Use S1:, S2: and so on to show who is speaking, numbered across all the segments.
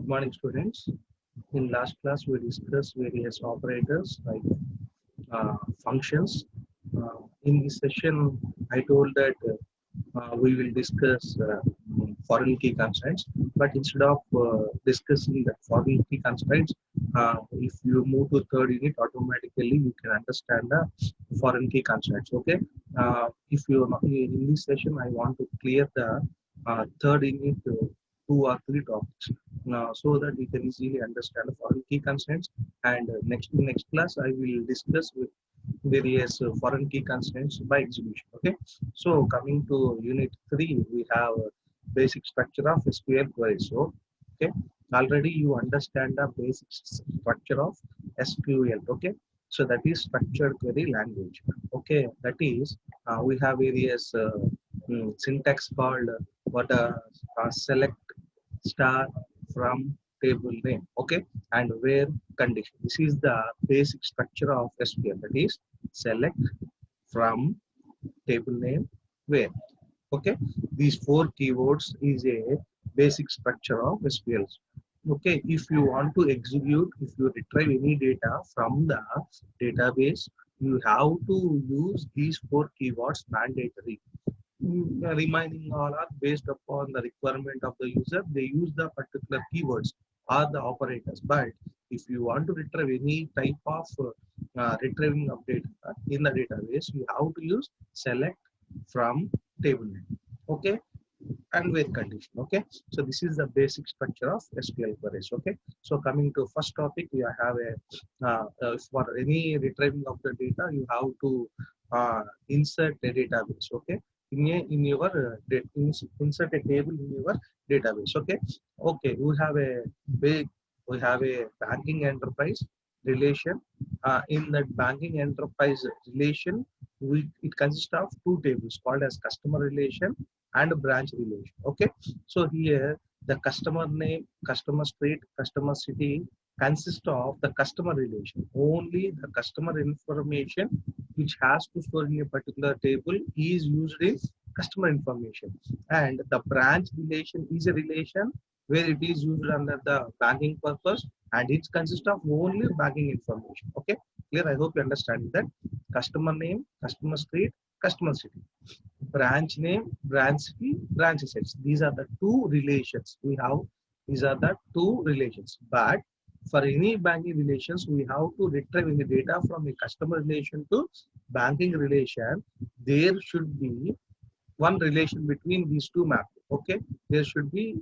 S1: Good morning, students. In last class, we discussed various operators like functions. In this session, I told that we will discuss foreign key constraints, but instead of discussing the foreign key constraints, if you move to third unit, automatically you can understand the foreign key constraints. Okay. If you in this session, I want to clear the third unit, two or three topics, so that we can easily understand the foreign key constraints. And next class, I will discuss with various foreign key constraints by execution. Okay. So coming to unit 3, we have basic structure of SQL queries. So okay, already you understand the basic structure of SQL. Okay, so that is structured query language. Okay, that is we have various syntax called select star from table name. Okay, and where condition. This is the basic structure of SQL. That is select from table name where. Okay, these four keywords is a basic structure of SQL. Okay, if you want to execute, if you retrieve any data from the database, you have to use these four keywords mandatory. Remaining all are based upon the requirement of the user. They use the particular keywords or the operators. But if you want to retrieve any type of retrieving of data in the database, you have to use select from table name. Okay, and where condition. Okay, so this is the basic structure of SQL queries. Okay, so coming to first topic, we have a for any retrieving of the data, you have to insert a database. Okay, in your insert a table in your database. Okay, okay, we have a banking enterprise relation. In that banking enterprise relation, it consists of two tables called as customer relation and branch relation. Okay, so here the customer name, customer street, customer city consist of the customer relation. Only the customer information which has to store in a particular table is used in customer information, and the branch relation is a relation where it is used under the banking purpose, and it consists of only banking information. Okay, clear? I hope you understand that. Customer name, customer street, customer city, branch name, branch city, branch assets. These are the two relations we have. These are the two relations. But for any banking relations, we have to retrieve the data from a customer relation to banking relation. There should be one relation between these two maps. Okay, there should be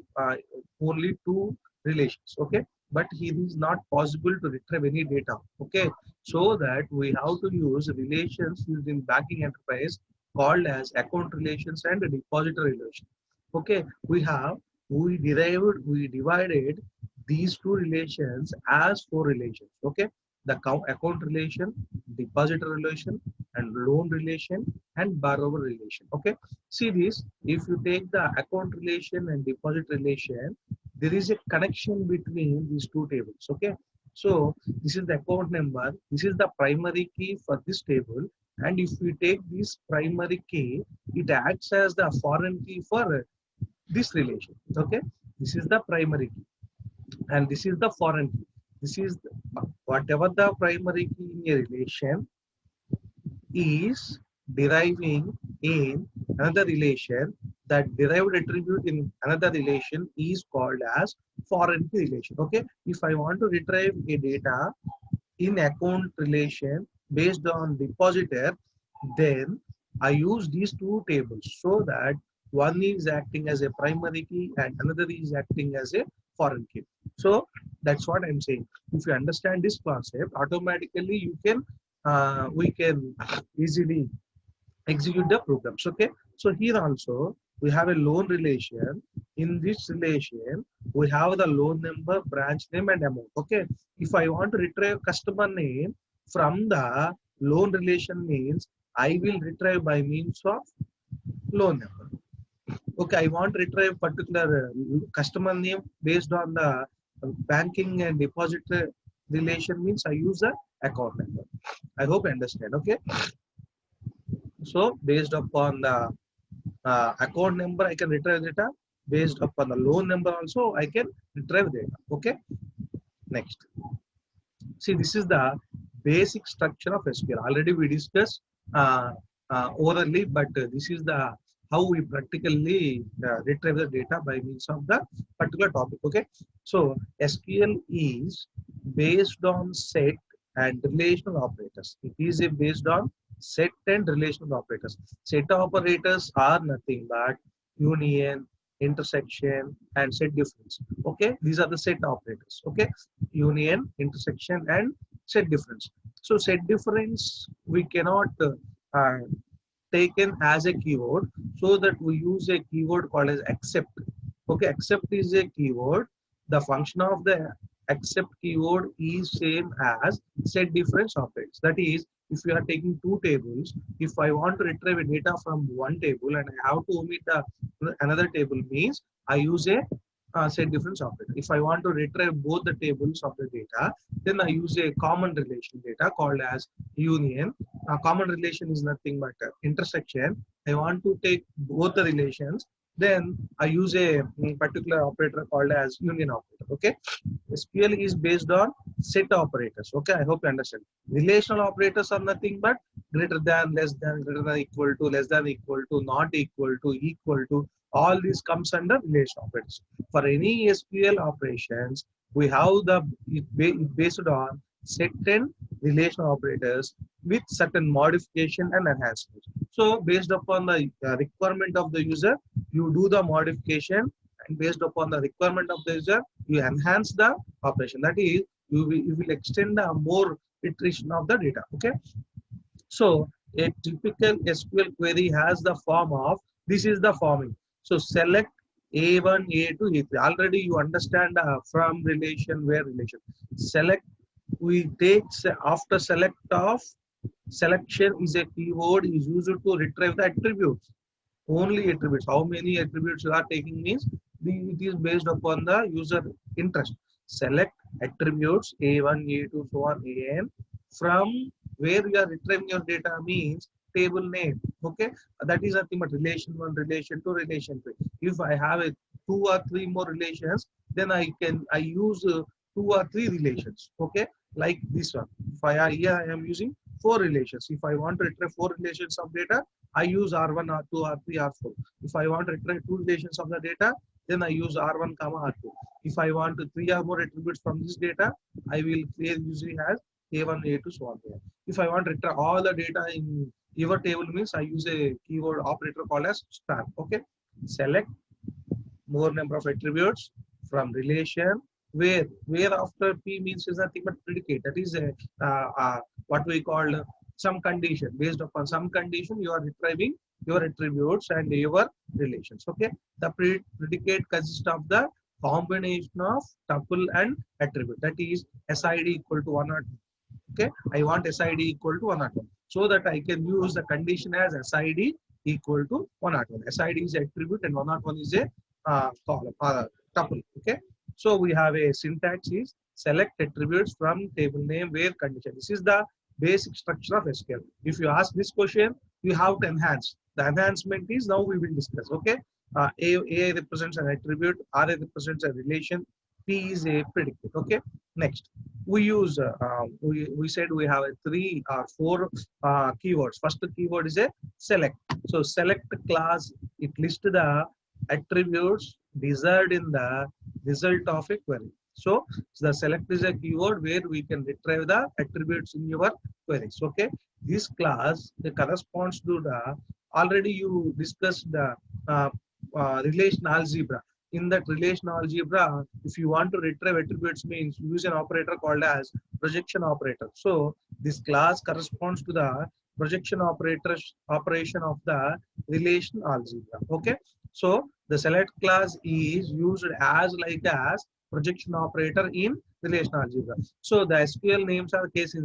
S1: only two relations. Okay, but it is not possible to retrieve any data. Okay, so that we have to use relations used in banking enterprise called as account relations and depository relations. Okay, we divided these two relations as four relations. Okay, the account relation, depositor relation, and loan relation, and borrower relation. Okay, see this. If you take the account relation and deposit relation, there is a connection between these two tables. Okay, so this is the account number. This is the primary key for this table, and if we take this primary key, it acts as the foreign key for this relation. Okay, this is the primary key, and this is the foreign key. This is whatever the primary key in a relation is deriving in another relation. That derived attribute in another relation is called as foreign key relation. Okay, if I want to retrieve a data in account relation based on depositor, then I use these two tables, so that one is acting as a primary key and another is acting as a foreign key. So that's what I'm saying. If you understand this concept, automatically you can we can easily execute the programs. Okay, so here also we have a loan relation. In this relation, we have the loan number, branch name, and amount. Okay, if I want to retrieve customer name from the loan relation, means I will retrieve by means of loan number. Okay, I want to retrieve particular customer name based on the banking and deposit relation, means I use the account number. I hope you understand. Okay, so based upon the account number, I can retrieve data. Based upon the low number also, I can retrieve data. Okay. Next. See, this is the basic structure of SQL. Already we discussed orally, but this is the how we practically retrieve the data by means of the particular topic. Okay, so SQL is based on set and relational operators. It is based on set and relational operators. Set operators are nothing but union, intersection, and set difference. Okay, these are the set operators. Okay, union, intersection, and set difference. So set difference we cannot uh, taken as a keyword, so that we use a keyword called as except. Okay, except is a keyword. The function of the except keyword is same as set difference operates. That is, if you are taking two tables, if I want to retrieve a data from one table and I have to omit the another table, means I use a set difference operator. If I want to retrieve both the tables of the data, then I use a common relation data called as union. Common relation is nothing but intersection. I want to take both the relations, then I use a particular operator called as union operator. Okay, SQL is based on set operators. Okay, I hope you understand. Relational operators are nothing but greater than, less than, greater than, equal to, less than, equal to, not equal to, equal to. All these comes under relational operators. For any SQL operations, we have the based on set and relational operators with certain modification and enhancement. So based upon the requirement of the user, you do the modification, and based upon the requirement of the user, you enhance the operation. That is, you will extend the more iteration of the data. Okay. So a typical SQL query has the form of, this is the forming. So select A1, A2, A3. Already you understand from relation, where relation. Select, we take after select of, selection is a keyword is used to retrieve the attributes. Only attributes. How many attributes you are taking means it is based upon the user interest. Select attributes A1, A2, so on, AN from where you are retrieving your data means table name. Okay, that is nothing but relation 1, relation 2, relation 3. If I have a 2 or 3 more relations, then I use 2 or 3 relations. Okay, like this one. If here I am using 4 relations. If I want to retrieve 4 relations of data, I use R1, R2, R3, R4. If I want to retrieve 2 relations of the data, then I use R1, R2. If I want to 3 or more attributes from this data, I will create usually as A1, A2, so on. If I want to retrieve all the data in your table means I use a keyword operator called as star. Okay, select more number of attributes from relation where after P means is nothing but predicate. That is a what we call some condition. Based upon some condition, you are retrieving your attributes and your relations. Okay, the predicate consists of the combination of tuple and attribute. That is SID equal to 1 or 2. Okay, I want SID equal to 1 or 2, so that I can use the condition as SID equal to 1 or 2. SID is attribute and 1 or 1 is a column tuple. Okay, so we have a syntax is select attributes from table name where condition. This is the basic structure of SQL. If you ask this question, you have to enhance. The enhancement is now we will discuss. Okay, A represents an attribute, RA represents a relation, P is a predicate. Okay, next we use we said we have a 3 or 4 keywords. First keyword is a select. So select class, it lists the attributes desired in the result of a query. So the select is a keyword where we can retrieve the attributes in your queries. Okay, this class corresponds to the, already you discussed the relation algebra. In that relation algebra, if you want to retrieve attributes means use an operator called as projection operator. So this class corresponds to the projection operation of the relation algebra. Okay, so the select class is used as like as projection operator in relational algebra. So the SQL names are case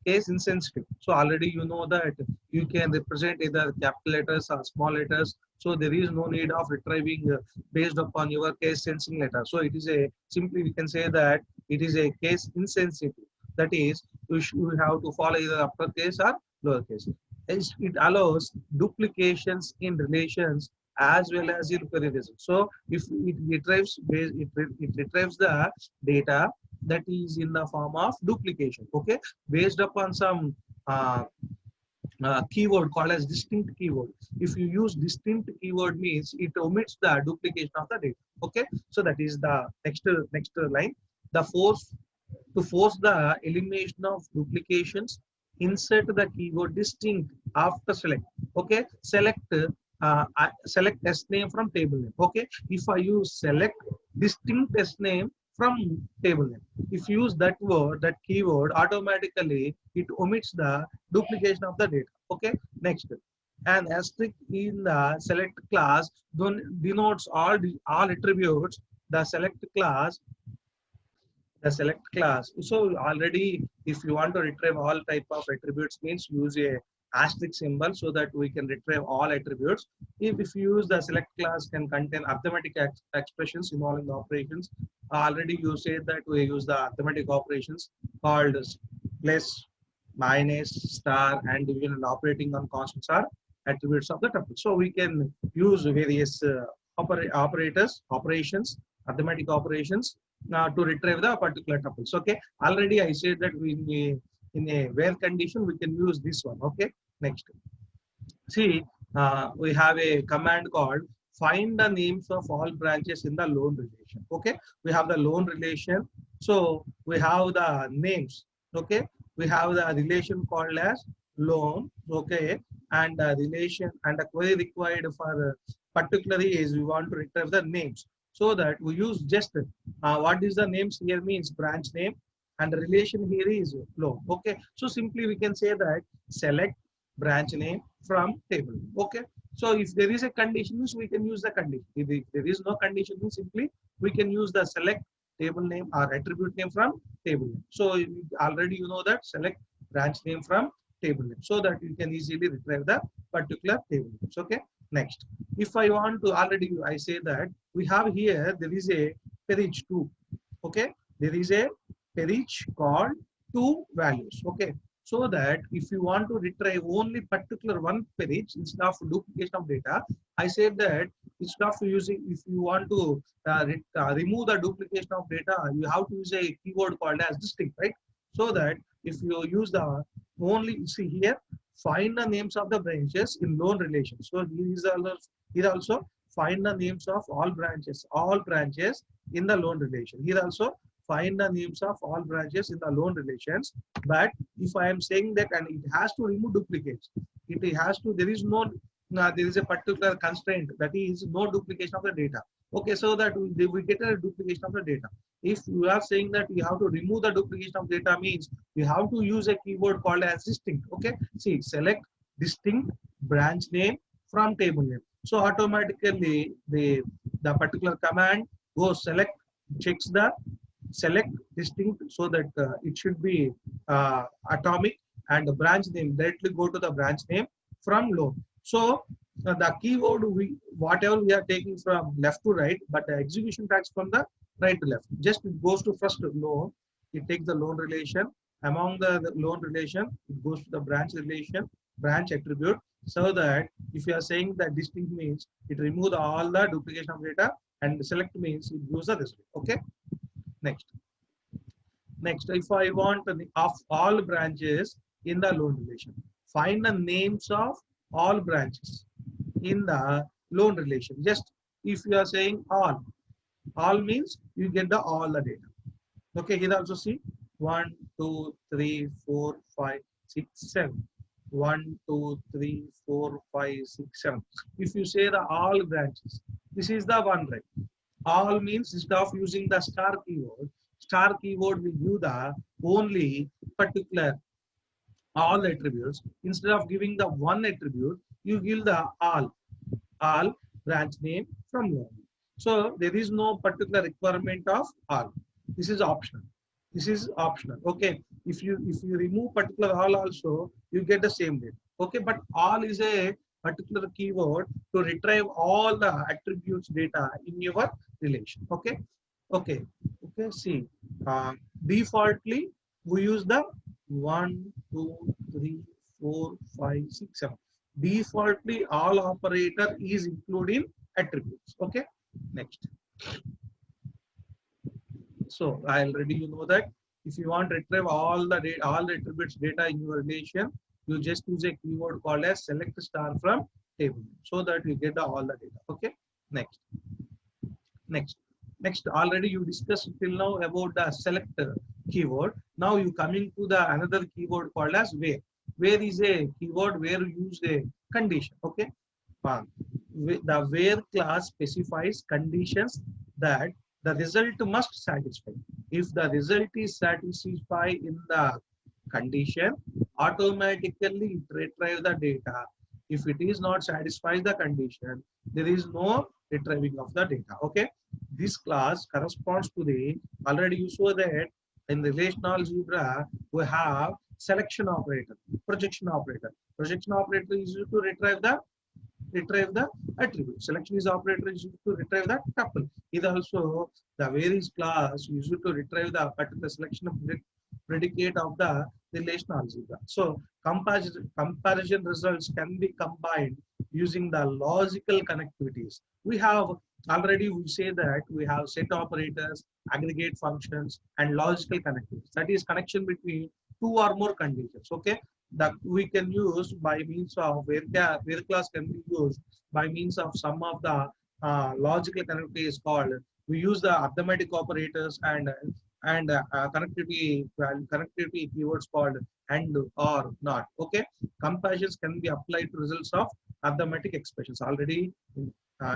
S1: insensitive. So already you know that you can represent either capital letters or small letters. So there is no need of retrieving based upon your case sensing letter. So it is a, simply we can say that it is a case insensitive. That is, you have to follow either uppercase or lowercase. It allows duplications in relations as well as in query result. So if it retrieves it retrieves the data that is in the form of duplication, okay, based upon some keyword called as distinct keyword. If you use distinct keyword means it omits the duplication of the data. Okay, so that is the next line. The force the elimination of duplications, insert the keyword distinct after select. Okay, select S name from table name. Okay, if I use select distinct S name from table name, if you use that word, that keyword, automatically it omits the duplication of the data. Okay, next. An asterisk in the select class denotes all attributes the select class. So already, if you want to retrieve all type of attributes, means use a asterisk symbol so that we can retrieve all attributes. If you use the select class can contain arithmetic expressions involving the operations. Already you said that we use the arithmetic operations called plus, minus, star, and division, and operating on constants are attributes of the tuple. So we can use various operations, arithmetic operations to retrieve the particular tuples. Okay, already I said that in a where condition we can use this one. Okay, next. See, we have a command called find the names of all branches in the loan relation. Okay, we have the loan relation. So we have the names. Okay, we have the relation called as loan. Okay, and the relation and the query required for particularly is we want to retrieve the names. So that we use just what is the names here means branch name, and the relation here is loan. Okay, so simply we can say that select branch name from table. Okay, so if there is a condition means we can use the condition. If there is no condition means simply we can use the select table name or attribute name from table name. So already you know that select branch name from table name, so that you can easily retrieve the particular table names. Okay, next. If I want to, already I say that we have here there is a page 2. Okay, there is a page called two values. Okay, so that if you want to retrieve only particular one page instead of duplication of data, I said that instead of using, if you want to remove the duplication of data, you have to use a keyword called as distinct, right? So that if you use the only, see here, find the names of the branches in loan relation. So here also find the names of all branches in the loan relation. Here also find the names of all branches in the loan relations. But if I am saying that, and it has to remove duplicates, it has to, there is no, there is a particular constraint, that is no duplication of the data. Okay, so that we get a duplication of the data. If you are saying that you have to remove the duplication of data means you have to use a keyword called as distinct. Okay, see, select distinct branch name from table name. So automatically the particular command goes select, checks the select distinct, so that it should be atomic, and the branch name directly go to the branch name from loan. So the keyword, whatever we are taking from left to right, but the execution tags from the right to left. Just it goes to first loan, it takes the loan relation. Among the loan relation, it goes to the branch relation, branch attribute, so that if you are saying that distinct means it removes all the duplication of data, and select means it gives the result. Okay, next. If I want of all branches in the loan relation, find the names of all branches in the loan relation. Just if you are saying all means you get the all the data. Okay, here also see 1, 2, 3, 4, 5, 6, 7. 1, 2, 3, 4, 5, 6, 7. If you say the all branches, this is the one, right? All means instead of using the star keyword will give the only particular all attributes. Instead of giving the one attribute, you give the all branch name from loan. So there is no particular requirement of all. This is optional. This is optional. Okay. If you remove particular all also, you get the same data. Okay, but all is a particular keyword to retrieve all the attributes data in your relation. Okay. Okay. Okay. See, defaultly we use the 1, 2, 3, 4, 5, 6, 7. Defaultly, all operator is including attributes. Okay. Next. So I already you know that if you want to retrieve all the data, all the attributes data in your relation, you just use a keyword called as select star from table so that you get all the data. Okay. Next. Next, already you discussed till now about the select keyword. Now you coming to the another keyword called as where. Where is a keyword where you use a condition. Okay. The where class specifies conditions that the result must satisfy. If the result is satisfied in the condition, automatically it retrieve the data. If it is not satisfies the condition, there is no retrieving of the data. Okay. This class corresponds to the already you saw that in the relational algebra we have selection operator, projection operator. Projection operator is used to retrieve the attribute. Selection is operator is used to retrieve the tuple. It also the varies class used to retrieve the particular selection of predicate of the relational algebra. So comparison results can be combined using the logical connectivities. We have already we say that we have set operators, aggregate functions, and logical connectivities. That is connection between two or more conditions. Okay, that we can use by means of where class can be used by means of some of the logical connectivity is called. We use the arithmetic operators and connectivity keywords called and or not. Okay, comparisons can be applied to results of arithmetic expressions. Already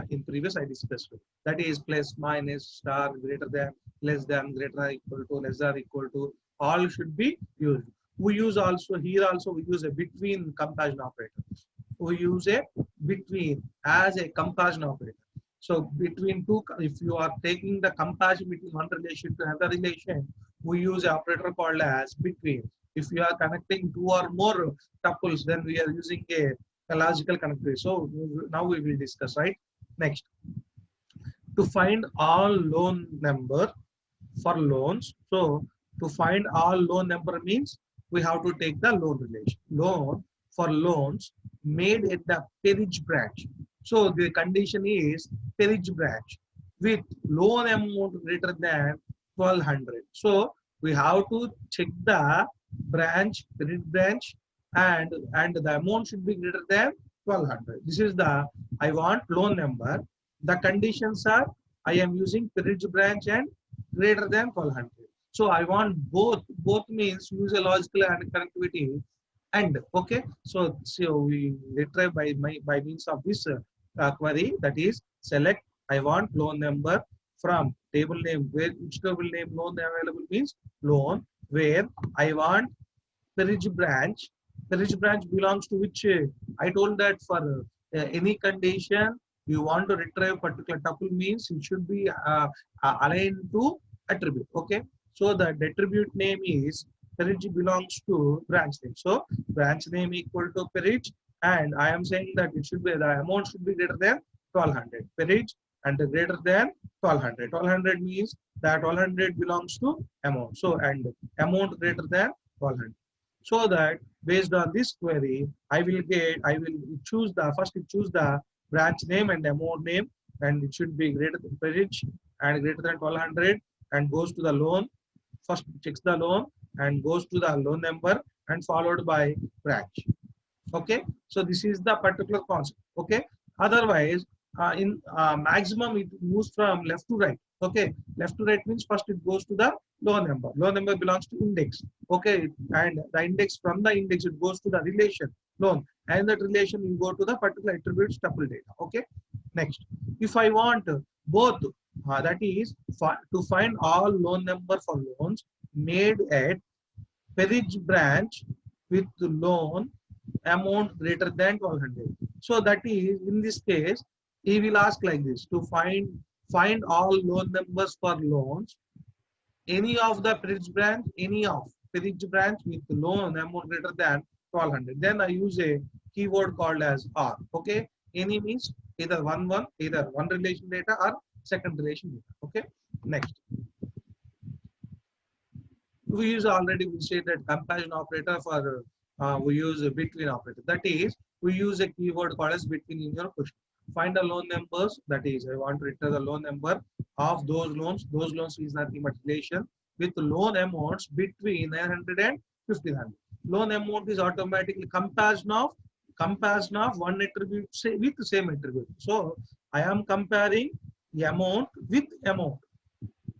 S1: in previous I discussed. That is plus, minus, star, greater than, less than, greater than, equal to, less than, equal to. All should be used. We use also here also we use a between comparison operator. We use a between as a comparison operator. So between two, if you are taking the comparison between one relation to another relation, we use an operator called as between. If you are connecting two or more tuples, then we are using a logical connectivity. So now we will discuss, right? Next, to find all loan number for loans. So to find all loan number means we have to take the loan relation. Loan for loans made at the Perich branch. So the condition is Perich branch with loan amount greater than 1200. So we have to check the branch, Perich branch, and the amount should be greater than 1200. This is the I want loan number. The conditions are I am using Perich branch and greater than 1200. So I want both. Both means use a logical and connectivity. And okay, so we retrieve by means of this query, that is select I want loan number from table name, where which table name loan available means loan, where I want Perich branch. Perich branch belongs to which I told that for any condition you want to retrieve particular tuple means it should be aligned to attribute. Okay, so the attribute name is Perich belongs to branch name. So branch name equal to Perich, and I am saying that it should be the amount should be greater than 1200. Perich and greater than 1200. 1200 means that 1200 belongs to amount. So and amount greater than 1200. So that based on this query, I will choose the first choose the branch name and amount name, and it should be greater than Perich and greater than 1200, and goes to the loan. First checks the loan and goes to the loan number and followed by branch. Okay, so this is the particular concept. Okay, otherwise in maximum it moves from left to right. Okay, left to right means first it goes to the loan number. Loan number belongs to index. Okay, and the index, from the index it goes to the relation loan, and that relation you go to the particular attributes tuple data. Okay, next, if I want both, that is to find all loan number for loans made at Perich branch with loan amount greater than 1200. So that is in this case he will ask like this: to find all loan numbers for loans any of the Perich branch, any of Perich branch with loan amount greater than 1200. Then I use a keyword called as R. Okay, any means either either one relation data or second relation data. Okay, next, we use already we said that comparison operator for we use a between operator. That is we use a keyword called as between in your question. Find the loan numbers, that is, I want to enter the loan number of those loans. Those loans is nothing but relation with loan amounts between 900 and 1500. Loan amount is automatically comparison of one attribute say with the same attribute. So I am comparing amount with amount.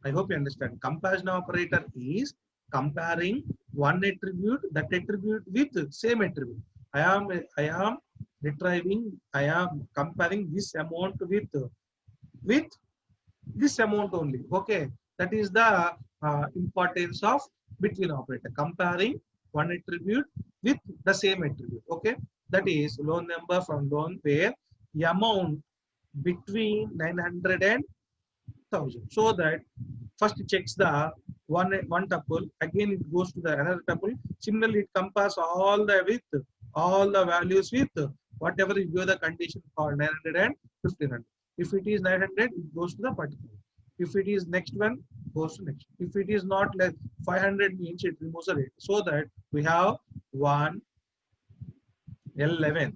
S1: I hope you understand. Comparison operator is comparing one attribute, that attribute with same attribute. I am I am comparing this amount with this amount only. Okay, that is the importance of between operator, comparing one attribute with the same attribute. Okay, that is loan number from loan where the amount between 900 and 1000, so that first it checks the one tuple, again it goes to the another tuple. Similarly, it compares all the with all the values with whatever is give the condition for 900 and 1500. If it is 900, it goes to the particular. If it is next one, goes to next. If it is not less 500, means it removes the rate. So that we have 1, L11,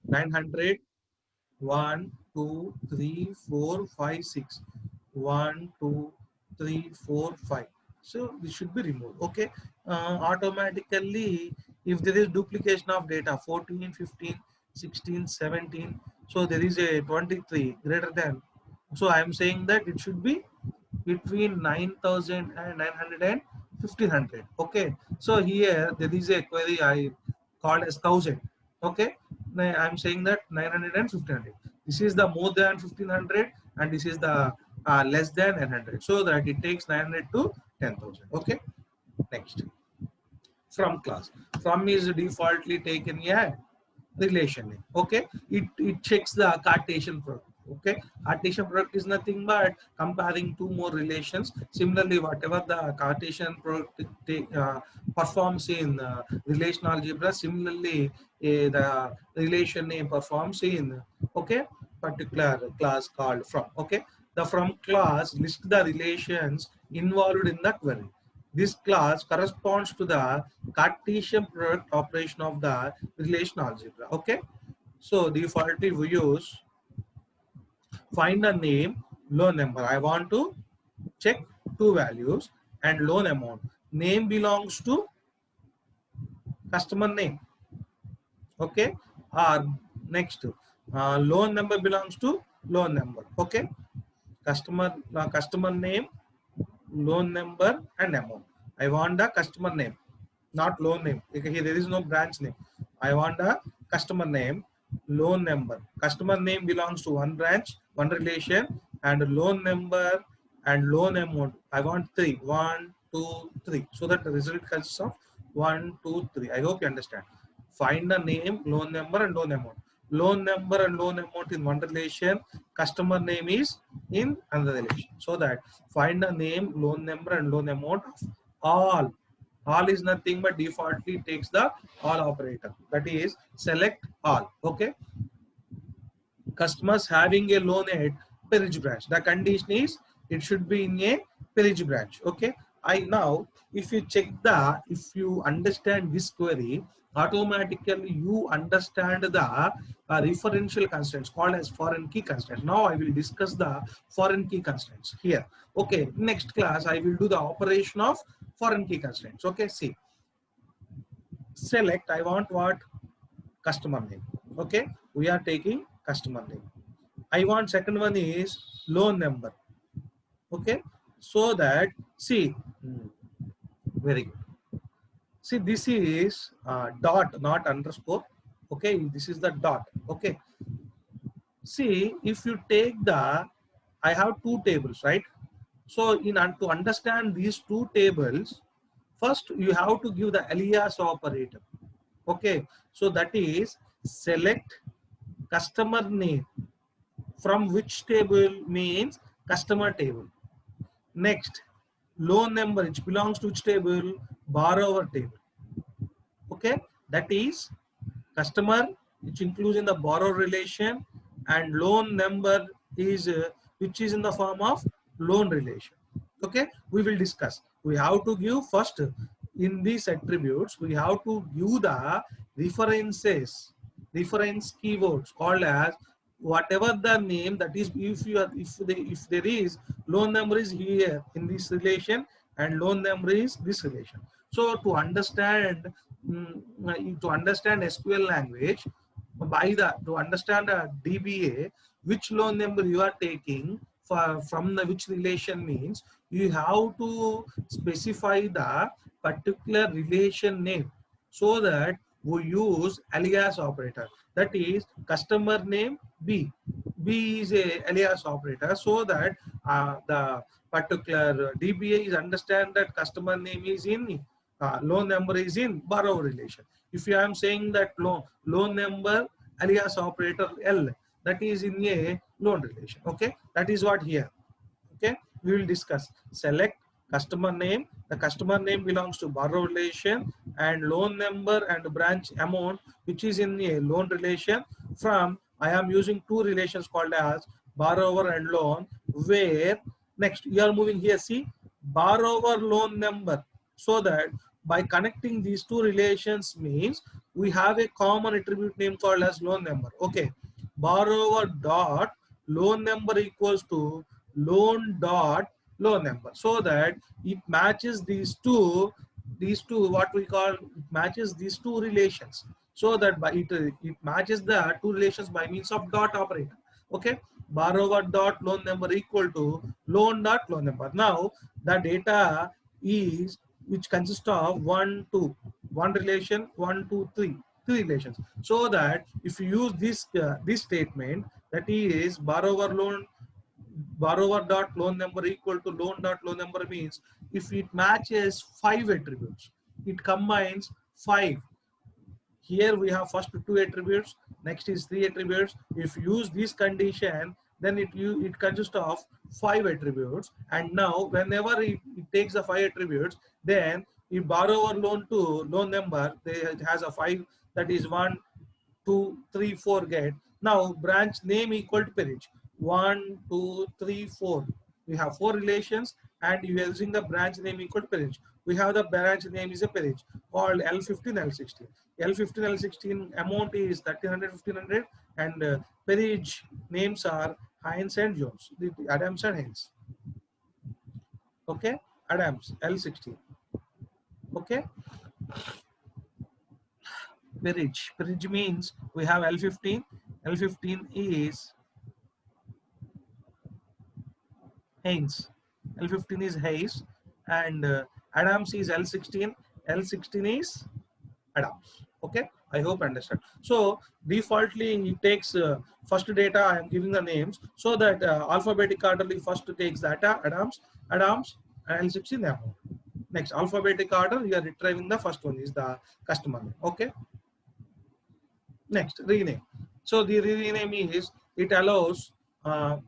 S1: 900, 1, 2, 3, 4, 5, 6. 1, 2, 3, 4, 5. So this should be removed. Okay. Automatically, if there is duplication of data 14, 15, 16, 17, so there is a 23 greater than. So I am saying that it should be between 9,000 and 900 and 1500. Okay. So here there is a query I called as 1000. Okay. I am saying that 900 and 1500. This is the more than 1500 and this is the less than 900, so that it takes 900 to 10,000. Okay. Next, from class. From is defaultly taken a relation name. Okay, it checks the Cartesian product. Okay, Cartesian product is nothing but comparing two more relations. Similarly, whatever the Cartesian product performs in relational algebra, similarly the relation name performs in particular class called from. Okay, the from class lists the relations involved in the query. This class corresponds to the Cartesian product operation of the relational algebra. Okay, so defaultly we use find a name, loan number. I want to check two values and loan amount. Name belongs to customer name. Okay, next loan number belongs to loan number. Okay, customer name, loan number and amount. I want the customer name, not loan name. Here there is no branch name. I want a customer name, loan number. Customer name belongs to one branch, one relation, and loan number and loan amount. I want 3. 1, 2, 3. So that the result consists of 1, 2, 3. I hope you understand. Find the name, loan number, and loan amount. Loan number and loan amount in one relation, customer name is in another relation. So that find the name, loan number, and loan amount of all. All is nothing but defaultly takes the all operator. That is select all. Okay. Customers having a loan at Perich branch. The condition is it should be in a Perich branch. Okay. If you understand this query, automatically you understand the referential constraints called as foreign key constraints. Now I will discuss the foreign key constraints here. Okay, next class I will do the operation of foreign key constraints. Okay, see, select, I want what? Customer name. Okay, we are taking customer name. I want second one is loan number. Okay, so that see, very good. See, this is dot, not underscore. Okay, this is the dot. Okay. See, if you take the, I have two tables, right? So to understand these two tables, first you have to give the alias operator. Okay, so that is select customer name from which table means customer table. Next, loan number, which belongs to which table? Borrower table. Okay, that is customer, which includes in the borrower relation, and loan number is which is in the form of loan relation. Okay, we will discuss. We have to give first in these attributes, we have to give the references reference keywords called as whatever the name, that is, if there is loan number is here in this relation and loan number is this relation. So to understand SQL language, to understand a DBA, which loan number you are taking from the which relation means you have to specify the particular relation name, so that we use alias operator, that is customer name B. B is a alias operator, so that the particular DBA is understand that customer name is in loan number is in borrower relation. If I am saying that loan number alias operator L, that is in a loan relation. Okay, that is what here. Okay, we will discuss. Select customer name. The customer name belongs to borrower relation, and loan number and branch amount which is in a loan relation. From I am using two relations called as borrower and loan, where next you are moving here, see borrower loan number, so that by connecting these two relations means we have a common attribute name called as loan number. Okay, borrower dot loan number equals to loan dot loan number, so that it matches these two what we call, it matches these two relations, so that by it matches the two relations by means of dot operator. Okay, borrower dot loan number equal to loan dot loan number. Now the data is which consists of one relation, three relations, so that if you use this statement, that is borrower dot loan number equal to loan dot loan number, means if it matches five attributes, it combines five. Here we have first two attributes, next is three attributes. If you use this condition, then it consists of five attributes, and now whenever it takes the five attributes, then if borrower loan to loan number, it has a five, that is 1 2 3 4 get. Now branch name equal to package 1 2 3 4. We have four relations, and you are using the branch name equal to package. We have the branch name is a package called L15 L16. L15 L16 amount is 1300 1500, and package names are Heinz and Jones, the Adams and Heinz. Okay, Adams L16. Okay, Peerage means we have L15. L15 is Heinz. L15 is Hayes, and Adams is L16. L16 is Adams. Okay, I hope understand. So defaultly it takes first data. I am giving the names, so that alphabetic orderly first takes data Adams, and L16 amount. Next alphabetic order, you are retrieving the first one is the customer name. Okay. Next rename. So the rename is it allows the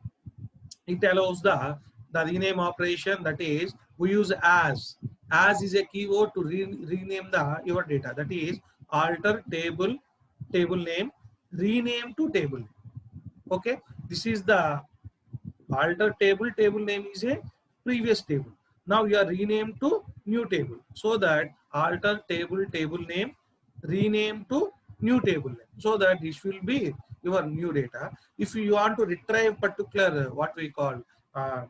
S1: rename operation, that is we use as is a keyword to rename the your data, that is alter table name, rename to table name. Okay, this is the alter table name is a previous table. Now you are renamed to new table, so that alter table name, rename to new table name, so that this will be your new data. If you want to retrieve particular what we call uh,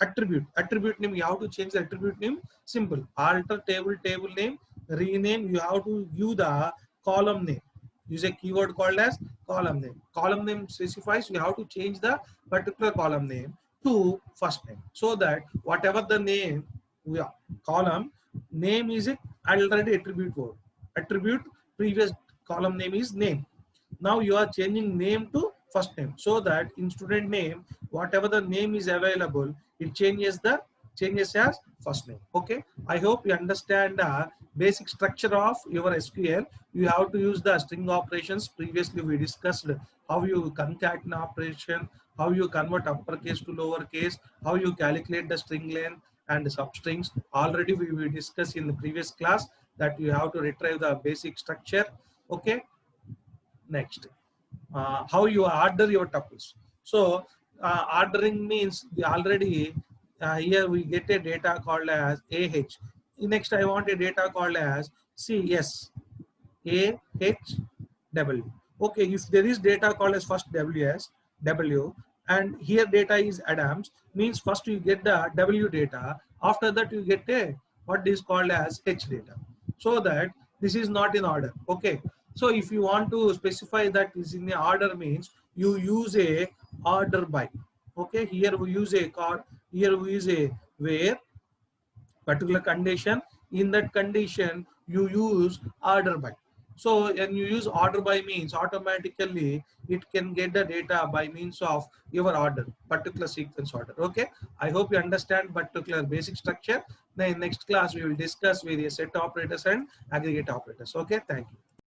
S1: attribute name, you have to change the attribute name. Simple, alter table name, rename, you have to give the column name. Use a keyword called as column name. Column name specifies you have to change the particular column name to first name, so that whatever the name column name is it already attribute word. Attribute previous column name is name. Now you are changing name to first name, so that in student name whatever the name is available, it changes as first name. Okay, I hope you understand the basic structure of your SQL. You have to use the string operations. Previously we discussed how you concatenate operation, how you convert uppercase to lowercase, how you calculate the string length and substrings. Already we discussed in the previous class that you have to retrieve the basic structure. Okay, next how you order your tuples. So ordering means already here we get a data called as AH. Next I want a data called as CS. AH,
S2: W. Okay, if there is data called as first W, and here data is Adams, means first you get the W data, after that you get a what is called as H data. So that this is not in order. Okay, so if you want to specify that is in the order, means you use a order by. Okay, here we use a here we use a where particular condition. In that condition you use order by. So when you use order by, means automatically it can get the data by means of your order, particular sequence order. Okay, I hope you understand particular basic structure. Then in next class we will discuss various set operators and aggregate operators. Okay, thank you.